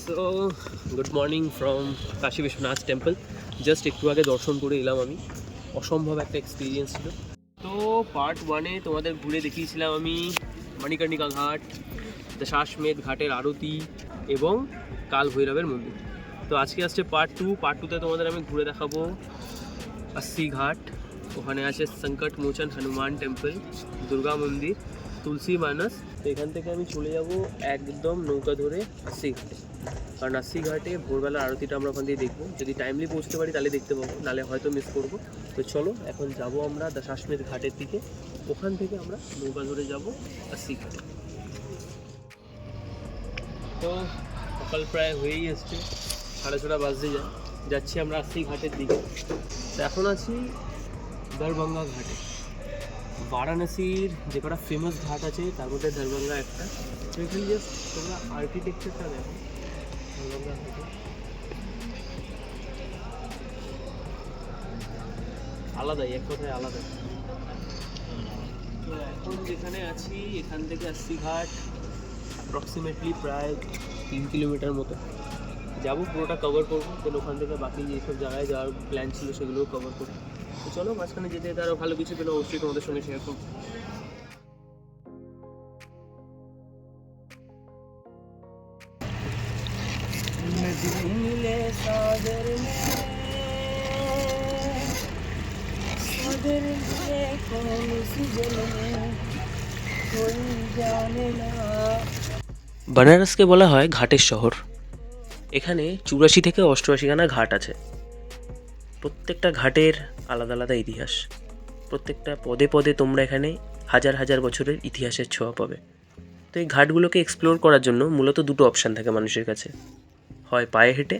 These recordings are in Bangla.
So good morning from Kashi Biswanath temple. Just একটু আগে দর্শন করে এলাম আমি। অসম্ভব একটা এক্সপিরিয়েন্স ছিল। তো পার্ট ওয়ানে তোমাদের ঘুরে দেখিয়েছিলাম আমি মণিকর্ণিকা ঘাট, দশাশ্বমেধ ঘাটের আরতি এবং কাল ভৈরবের মন্দির। তো আজকে আসছে পার্ট টুতে তোমাদের আমি ঘুরে দেখাবো अस्सी ঘাট। ওখানে আছে সংকট মোচন হনুমান টেম্পল, দুর্গা মন্দির, তুলসী মানস। তো এখান থেকে আমি চলে যাব একদম নৌকা ধরে अस्सी ঘাটে, কারণ अस्सी ঘাটে ভোরবেলা আরতিটা আমরা ওখান দিয়ে দেখবো। যদি টাইমলি পৌঁছতে পারি তাহলে দেখতে পাবো, নাহলে হয়তো মিস করবো। তো চলো এখন যাব আমরা দশাশ্বমেধ ঘাটের দিকে। ওখান থেকে আমরা নৌকা ধরে যাব अस्सी ঘাটে। তো সকাল প্রায় হয়েই এসছে, 6:30 বাজতে যাচ্ছি আমরা अस्सी ঘাটের দিকে। তো এখন আছি দরভঙ্গা ঘাটে। বারাণসীর যে কটা ফেমাস ঘাট আছে তার মধ্যে দরভঙ্গা একটা। তো এখানে জাস্ট তোমরা আর্কিটেকচারটা দেখো দরভঙ্গা ঘাটে, আলাদাই, এক কথায় আলাদা। তো এখন যেখানে আছি এখান থেকে अस्सी ঘাট অ্যাপ্রক্সিমেটলি প্রায় 3 কিলোমিটার মতো যাবো। পুরোটা কভার করবো, দেন ওখান থেকে বাকি যেসব জায়গায় যাওয়ার প্ল্যান ছিল সেগুলোও কভার করবো। তো চলো, মাঝখানে যেতে যেতে আরও ভালো কিছু পেলে অবশ্যই তোমাদের সঙ্গে শেয়ার করবো। বানারসকে বলা হয় ঘাটের শহর। এখানে 84 থেকে 88খানা ঘাট আছে। প্রত্যেকটা ঘাটের আলাদা আলাদা ইতিহাস। প্রত্যেকটা পদে পদে তোমরা এখানে হাজার হাজার বছরের ইতিহাসের ছোঁয়া পাবে। তো এই ঘাটগুলোকে এক্সপ্লোর করার জন্য মূলত দুটো অপশান থাকে মানুষের কাছে, হয় পায়ে হেঁটে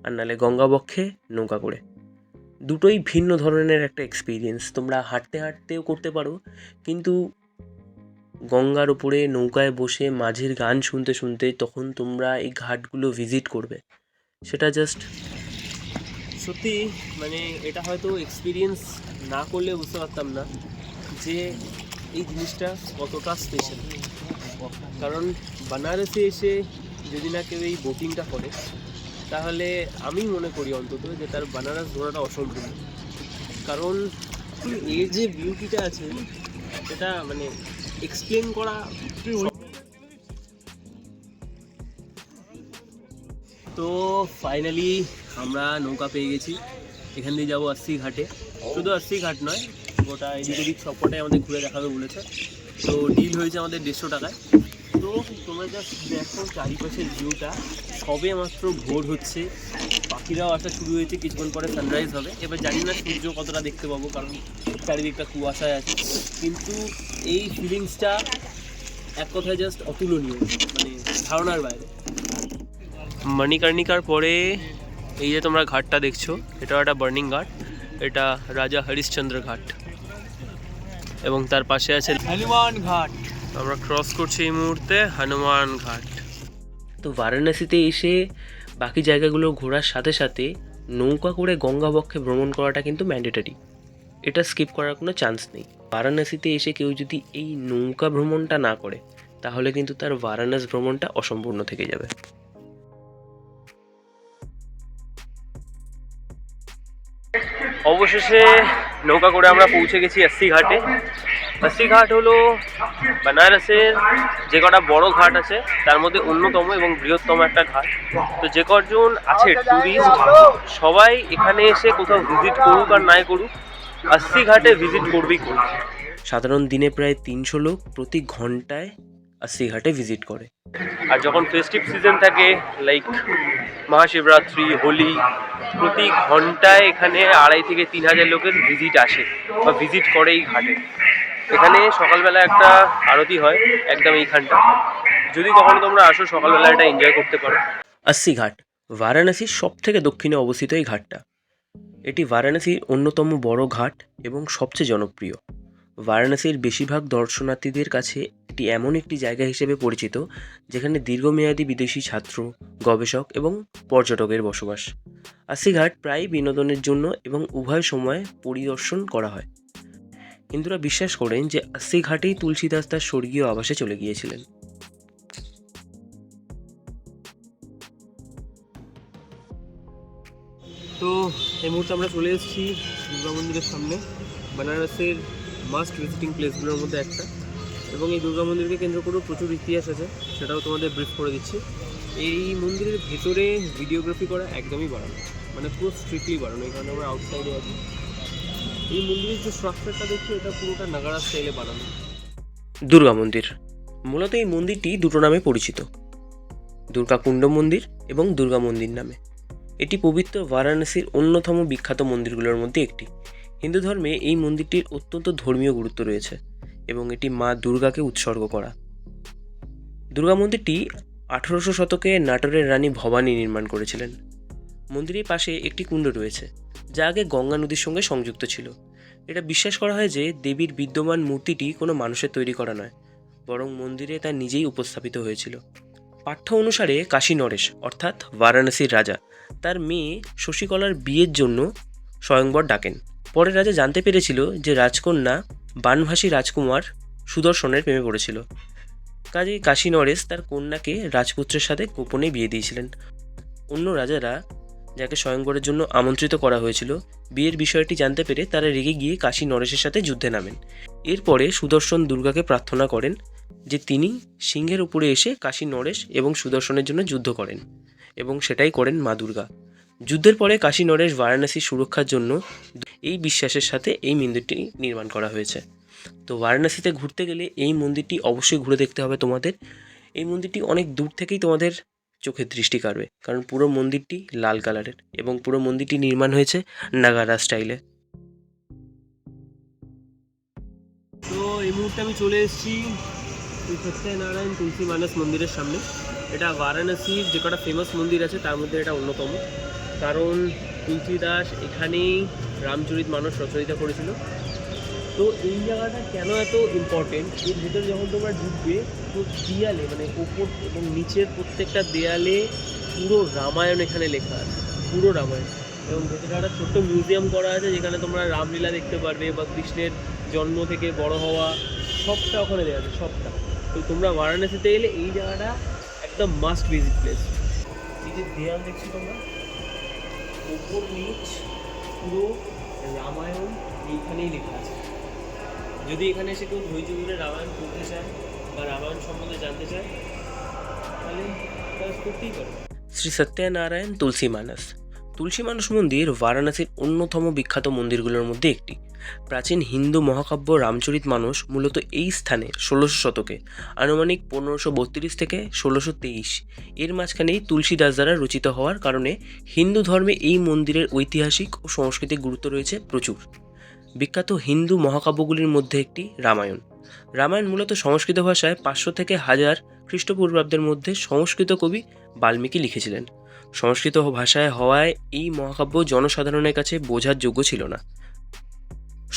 আর নাহলে গঙ্গাবক্ষে নৌকা করে। দুটোই ভিন্ন ধরনের একটা এক্সপিরিয়েন্স। তোমরা হাঁটতে হাঁটতেও করতে পারো, কিন্তু গঙ্গার উপরে নৌকায় বসে মাঝির গান শুনতে শুনতে তখন তোমরা এই ঘাটগুলো ভিজিট করবে, সেটা জাস্ট সত্যি মানে এটা হয়তো এক্সপিরিয়েন্স না করলে বুঝতে পারতাম না যে এই জিনিসটা কতটা স্পেশাল। কারণ বানারসে এসে যদি না কেউ এই বোটিংটা করে তাহলে আমি মনে করি অন্তত যে তার বানারস ঘোরাটা অসম্পূর্ণ। কারণ এর যে বিউটিটা আছে সেটা মানে এক্সপ্লেন করা। তো ফাইনালি আমরা নৌকা পেয়ে গেছি। এখান দিয়ে যাবো अस्सी ঘাটে। শুধু अस्सी ঘাট নয়, গোটা এদিক ওদিক সবকটাই আমাদের ঘুরে দেখাবে বলেছে। তো ডিল হয়েছে আমাদের 150 টাকায়। তো তোমরা জাস্ট দেখো চারিপাশের ভিউটা, সবে মাত্র ভোর হচ্ছে, পাখিরাও আসা শুরু হয়েছে, কিছুক্ষণ পরে সানরাইজ হবে। এবার জানি না সূর্য কতটা দেখতে পাবো, কারণ চারিদিকটা কুয়াশায় আছে, কিন্তু এই ফিলিংসটা এক কথায় জাস্ট অতুলনীয়, মানে ধারণার বাইরে। মণিকর্ণিকার পরে এই যে তোমরা ঘাটটা দেখছো, এটা একটা বার্নিং ঘাট, এটা রাজা হরিশ্চন্দ্র ঘাট, এবং তার পাশে আছে হনুমান ঘাট। আমরা ক্রস করছি এই মুহূর্তে হনুমান ঘাট। তো বারাণসীতে এসে বাকি জায়গাগুলো ঘোরার সাথে সাথে নৌকা করে গঙ্গাবক্ষে ভ্রমণ করাটা কিন্তু ম্যান্ডেটরি, এটা স্কিপ করার কোনো চান্স নেই। বারাণসীতে এসে কেউ যদি এই নৌকা ভ্রমণটা না করে তাহলে কিন্তু তার বারাণস ভ্রমণটা অসম্পূর্ণ থেকে যাবে। অবশেষে নৌকা করে আমরা পৌঁছে গেছি अस्सी ঘাটে। अस्सी ঘাট হলো বানারসের যে কটা বড় ঘাট আছে তার মধ্যে অন্যতম এবং বৃহত্তম একটা ঘাট। তো যে কজন আছে ট্যুরিস্ট, সবাই এখানে এসে কোথাও ভিজিট করুক আর নাই করুক, अस्सी ঘাটে ভিজিট করবেই করবে। সাধারণ দিনে প্রায় 300 লোক প্রতি ঘন্টায় अस्सी ঘাটে ভিজিট করে। আর যখন ফেস্টিভ সিজন থাকে লাইক মহাশিবরাত্রি, হোলি, প্রতি ঘন্টায় এখানে 2,500 থেকে 3,000 লোকের ভিজিট আসে বা ভিজিট করে এই ঘাটে। এখানে সকালবেলা একটা আরতি হয় একদম এইখানটা, যদি কখনো তোমরা আসো সকালবেলা এটা এনজয় করতে পারো। अस्सी ঘাট বারাণসীর সব থেকে দক্ষিণে অবস্থিত এই ঘাটটা। এটি বারাণসীর অন্যতম বড় ঘাট এবং সবচেয়ে জনপ্রিয়। বারাণসীর বেশিরভাগ দর্শনার্থীদের কাছে এটি এমন একটি জায়গা হিসেবে পরিচিত যেখানে দীর্ঘমেয়াদী বিদেশি ছাত্র, গবেষক এবং পর্যটকের বসবাস। अस्सी ঘাট প্রায় বিনোদনের জন্য এবং উভয় সময় পরিদর্শন করা হয়। হিন্দুরা বিশ্বাস করেন যে अस्सी ঘাটেই তুলসীদাস তার স্বর্গীয় আবাসে চলে গিয়েছিলেন। তো এই মুহূর্তে আমরা চলে এসেছি দুর্গা মন্দিরের সামনে, বেনারসের মাস্ট ভিজিটিং প্লেসগুলোর মধ্যে একটা। এবং এই দুর্গা মন্দিরকে কেন্দ্র করেও প্রচুর ইতিহাস আছে, সেটাও তোমাদের ব্রিফ করে দিচ্ছি। এই মন্দিরের ভেতরে ভিডিওগ্রাফি করা একদমই বাড়ানো, মানে পুরো স্ট্রিক্টলি বাড়ানো, এই কারণে আমরা আউটসাইডে আছি। এই মন্দিরের যে স্ট্রাকচারটা দেখছি এটা পুরোটা নাগারা স্টাইলে বানানো। দুর্গা মন্দির মূলত এই মন্দিরটি দুটো নামে পরিচিত, দুর্গা কুণ্ড মন্দির এবং দুর্গা মন্দির নামে। এটি পবিত্র বারাণসীর অন্যতম বিখ্যাত মন্দিরগুলোর মধ্যে একটি। হিন্দু ধর্মে এই মন্দিরটির অত্যন্ত ধর্মীয় গুরুত্ব রয়েছে এবং এটি মা দুর্গাকে উৎসর্গ করা। দুর্গা মন্দিরটি 1800 শতকে নাটোরের রানী ভবানী নির্মাণ করেছিলেন। মন্দিরের পাশে একটি কুণ্ড রয়েছে, যা আগে গঙ্গা নদীর সঙ্গে সংযুক্ত ছিল। এটা বিশ্বাস করা হয় যে দেবীর বিদ্যমান মূর্তিটি কোনো মানুষের তৈরি করা নয়, বরং মন্দিরে তা নিজেই উপস্থাপিত হয়েছিল। পাঠ্য অনুসারে কাশী নরেশ অর্থাৎ বারাণসীর রাজা তার মেয়ে শশীকলার বিয়ের জন্য স্বয়ংবর ডাকেন। পরে রাজা জানতে পেরেছিল যে রাজকন্যা বানভাসী রাজকুমার সুদর্শনের প্রেমে পড়েছিল। কাজেই কাশী নরেশ তার কন্যাকে রাজপুত্রের সাথে গোপনে বিয়ে দিয়েছিলেন। অন্য রাজারা, যাকে স্বয়ংবরের জন্য আমন্ত্রিত করা হয়েছিল, বিয়ের বিষয়টি জানতে পেরে তারা রেগে গিয়ে কাশী নরেশের সাথে যুদ্ধে নামেন। এরপরে সুদর্শন দুর্গাকে প্রার্থনা করেন যে তিনি সিংহের উপরে এসে কাশী নরেশ এবং সুদর্শনের জন্য যুদ্ধ করেন, এবং সেটাই করেন মা দুর্গা। যুদ্ধের পরে কাশী নরেশ বারাণসীর সুরক্ষার জন্য এই বিশ্বাসের সাথে এই মন্দিরটি নির্মাণ করা হয়েছে। তো বারাণসীতে ঘুরতে গেলে এই মন্দিরটি অবশ্যই ঘুরে দেখতে হবে তোমাদের। এই মন্দিরটি অনেক দূর থেকেই তোমাদের চোখের দৃষ্টি কাড়বে, কারণ পুরো মন্দিরটি লাল কালারের এবং পুরো মন্দিরটি নির্মাণ হয়েছে নাগারা স্টাইলে। তো এই মুহূর্তে আমি চলে এসেছি শ্রী সত্যনারায়ণ তুলসী মানস মন্দিরের সামনে। এটা বারাণসীর যে কটা ফেমাস মন্দির আছে তার মধ্যে এটা অন্যতম, কারণ তুলসীদাস এখানেই রামচরিত মানস রচয়িতা করেছিল। তো এই জায়গাটা কেন এত ইম্পর্টেন্ট, এর ভিতরে যখন তোমরা ঢুকবে তো দেয়ালে, মানে ওপর এবং নিচের প্রত্যেকটা দেয়ালে পুরো রামায়ণ এখানে লেখা আছে, পুরো রামায়ণ। এবং ভেতরে একটা ছোট্ট মিউজিয়াম করা আছে, যেখানে তোমরা রামলীলা দেখতে পারবে বা কৃষ্ণের জন্ম থেকে বড় হওয়া সবটা ওখানে দেওয়া আছে, সবটা। তো তোমরা বারাণসীতে এলে এই জায়গাটা একদম মাস্ট ভিজিট প্লেস। এই যে দেয়াল দেখছি তোমরা, ওপর নিচ পুরো রামায়ণ এইখানেই লেখা আছে। যদি এখানে এসে কেউ ধৈর্য ধরে রামায়ণ পড়তে চায় বা রামায়ণ সম্বন্ধে জানতে চায়, তাহলে কাজ করতেই পারে। শ্রী সত্যনারায়ণ তুলসী মানস। তুলসী মানস মন্দির বারাণসীর অন্যতম বিখ্যাত মন্দিরগুলোর মধ্যে একটি। প্রাচীন হিন্দু মহাকাব্য রামচরিত মানস মূলত এই স্থানে 1600 শতকে, আনুমানিক 1532 থেকে 1623 এর মাঝখানেই তুলসীদাস দ্বারা রচিত হওয়ার কারণে হিন্দু ধর্মে এই মন্দিরের ঐতিহাসিক ও সাংস্কৃতিক গুরুত্ব রয়েছে প্রচুর। বিখ্যাত হিন্দু মহাকাব্যগুলির মধ্যে একটি রামায়ণ। রামায়ণ মূলত সংস্কৃত ভাষায় 500 থেকে 1000 খ্রিস্টপূর্বাব্দের মধ্যে সংস্কৃত কবি বাল্মীকি লিখেছিলেন। সংস্কৃত ভাষায় হওয়ায় এই মহাকাব্য জনসাধারণের কাছে বোঝার যোগ্য ছিল না।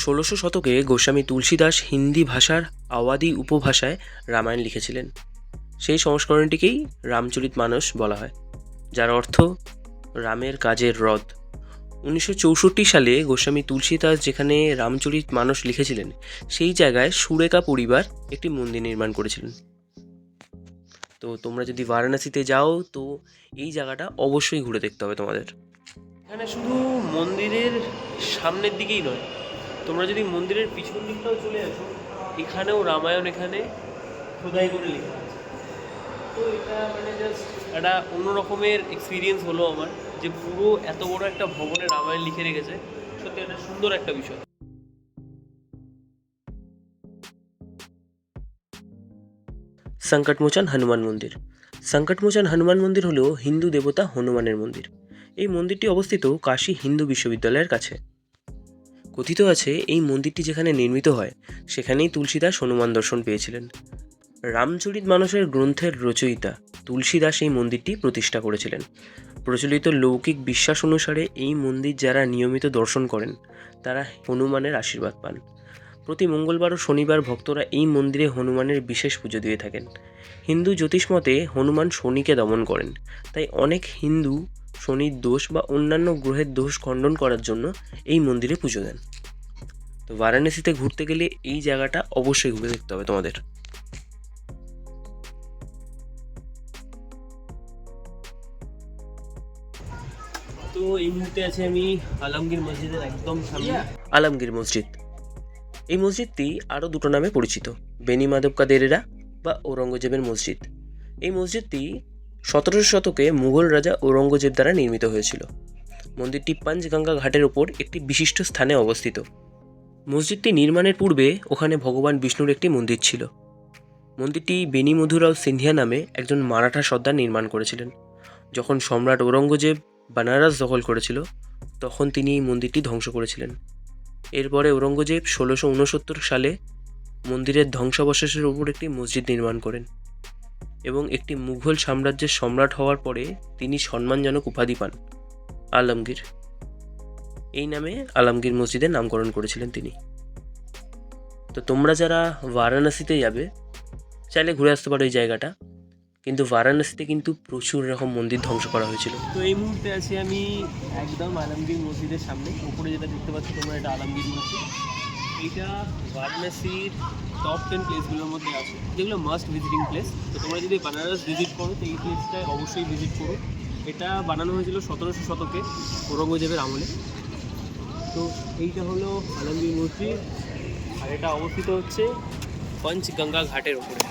1600 শতকে গোস্বামী তুলসীদাস হিন্দি ভাষার আওয়াদি উপভাষায় রামায়ণ লিখেছিলেন। সেই সংস্করণটিকেই রামচরিত মানস বলা হয়, যার অর্থ রামের কাজের রথ। 1964 সালে গোস্বামী তুলসীদাস যেখানে রামচরিত মানস লিখেছিলেন, সেই জায়গায় সুরেখা পরিবার একটি মন্দির নির্মাণ করেছিলেন। তো তোমরা যদি বারাণসীতে যাও তো এই জায়গাটা অবশ্যই ঘুরে দেখতে হবে তোমাদের। এখানে শুধু মন্দিরের সামনের দিকেই নয়, তোমরা যদি মন্দিরের পিছন দিকটাও চলে আসো, এখানেও রামায়ণ এখানে খোদাই করে লেখা আছে। তো এটা মানে জাস্ট একটা অন্যরকমের এক্সপিরিয়েন্স হলো আমার, যে পুরো এত বড় একটা ভবনে রামায়ণ লিখে রেখেছে। সত্যি একটা সুন্দর একটা বিষয়। সংকটমোচন হনুমান মন্দির। সংকটমোচন হনুমান মন্দির হলো হিন্দু দেবতা হনুমানের মন্দির। এই মন্দিরটি অবস্থিত কাশী হিন্দু বিশ্ববিদ্যালয়ের কাছে। কথিত আছে এই মন্দিরটি যেখানে নির্মিত হয় সেখানেই তুলসীদাস হনুমান দর্শন পেয়েছিলেন। রামচরিত মানসের গ্রন্থের রচয়িতা তুলসীদাস এই মন্দিরটি প্রতিষ্ঠা করেছিলেন। প্রচলিত লৌকিক বিশ্বাস অনুসারে এই মন্দির যারা নিয়মিত দর্শন করেন তারা হনুমানের আশীর্বাদ পান। প্রতি মঙ্গলবার ও শনিবার ভক্তরা এই মন্দিরে হনুমানের বিশেষ পুজো দিয়ে থাকেন। হিন্দু জ্যোতিষ মতে হনুমান শনিকে দমন করেন, তাই অনেক হিন্দু শনির দোষ বা অন্যান্য গ্রহের দোষ খণ্ডন করার জন্য এই মন্দিরে পুজো দেন। তো বারাণসীতে ঘুরতে গেলে এই জায়গাটা অবশ্যই ঘুরে দেখতে হবে তোমাদের। তো এই মুহূর্তে আছি আমি আলমগীর মসজিদের একদম সামনে। আলমগীর মসজিদ, এই মসজিদটি আরও দুটো নামে পরিচিত, বেনি মাধব কাদেরেরা বা ঔরঙ্গজেবের মসজিদ। এই মসজিদটি 17শো শতকে মুঘল রাজা ঔরঙ্গজেব দ্বারা নির্মিত হয়েছিল। মন্দিরটি পাঞ্চগঙ্গা ঘাটের ওপর একটি বিশিষ্ট স্থানে অবস্থিত। মসজিদটি নির্মাণের পূর্বে ওখানে ভগবান বিষ্ণুর একটি মন্দির ছিল। মন্দিরটি বেনি মধুরাও সিন্ধিয়া নামে একজন মারাঠা সর্দার নির্মাণ করেছিলেন। যখন সম্রাট ঔরঙ্গজেব বানারস দখল করেছিল তখন তিনি এই মন্দিরটি ধ্বংস করেছিলেন। এরপরে ঔরঙ্গজেব 1669 সালে মন্দিরের ধ্বংসাবশেষের উপর একটি মসজিদ নির্মাণ করেন এবং একটি মুঘল সাম্রাজ্যের সম্রাট হওয়ার পরে তিনি সম্মানজনক উপাধি পান আলমগীর। এই নামে আলমগীর মসজিদের নামকরণ করেছিলেন তিনি। তো তোমরা যারা বারাণসীতে যাবে চাইলে ঘুরে আসতে পারো এই জায়গাটা, কিন্তু বারাণসীতে কিন্তু প্রচুর এরকম মন্দির ধ্বংস করা হয়েছিল। তো এই মুহূর্তে আছি আমি একদম আলমগীর মসজিদের সামনে। উপরে যেটা দেখতে পাচ্ছ তোমরা, এটা আলমগীর মসজিদ। এইটা বারাণসীর টপ 10 প্লেসগুলোর মধ্যে আছে, যেগুলো মাস্ট ভিজিটিং প্লেস। তো তোমরা যদি বানারস ভিজিট করো তো এই প্লেসটায় অবশ্যই ভিজিট করো। এটা বানানো হয়েছিল 17শো শতকে ঔরঙ্গজেবের আমলে। তো এইটা হলো আলমগীর মসজিদ, আর এটা অবস্থিত হচ্ছে পঞ্চগঙ্গা ঘাটের ওপরে।